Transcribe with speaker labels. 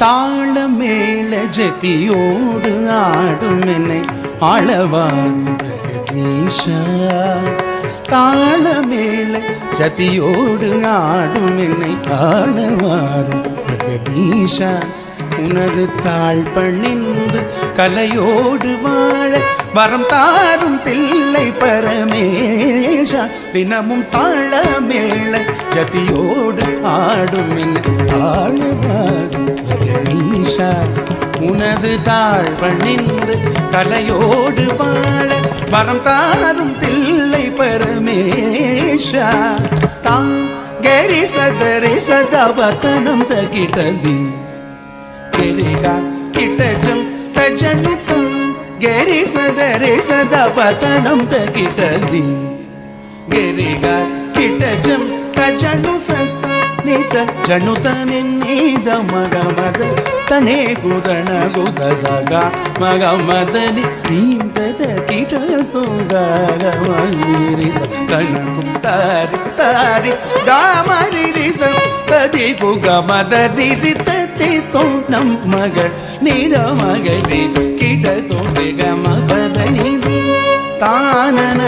Speaker 1: தாள மேல ஜதியோடு ஆடும் என்னை ஆளவாரும் பிரகதீஷா. தாள மேல ஜதியோடு ஆடும் என்னை ஆளவாரும் பிரகதீஷா. உனது தாழ் பணிந்து கலையோடு வாழ வரம் தாரும் தில்லை பரமேஷா. தினமும் தாள மேள ஜதியோடு ஆடும் என்னை ஆளவாரும் பிரகதீஷா. உனது தாழ் பணிந்து கலையோடு வாழ வரம் தாரும் தில்லை பரமேஷா. தாம் கரி சதரி சதவதனம் தகிட்டதி ಗೆರಿಗಾ ಕಿಟಜಂ ತಜನುತಂ ಗೆರಿ ಸದರಿ ಸದಪತನಂ ತಗಿಟದಿ ಗೆರಿಗಾ ಕಿಟಜಂ ತಜನು ಸಸ ನಿತ ಜನುತ ನಿನ್ನೀದ ಮಗ ಮದ ತನೇ ಗುದಣ ಗುದ ಸಗ ಮಗ ಮದನಿ ನೀಂತದ ಕಿಟ ತುಂಗರಿ ಸ ಕಣಕು ತಾರಿ ತಾರಿ ಗಾಮರಿ ಸ ತದಿ ಗುಗ ಮದರಿ ತತಿ ತೋಣಂ ಮಗ ನೀದ ಮಗರಿ ಕಿಟ ತುಂಗ ಮ ಬದನಿ ತಾನನ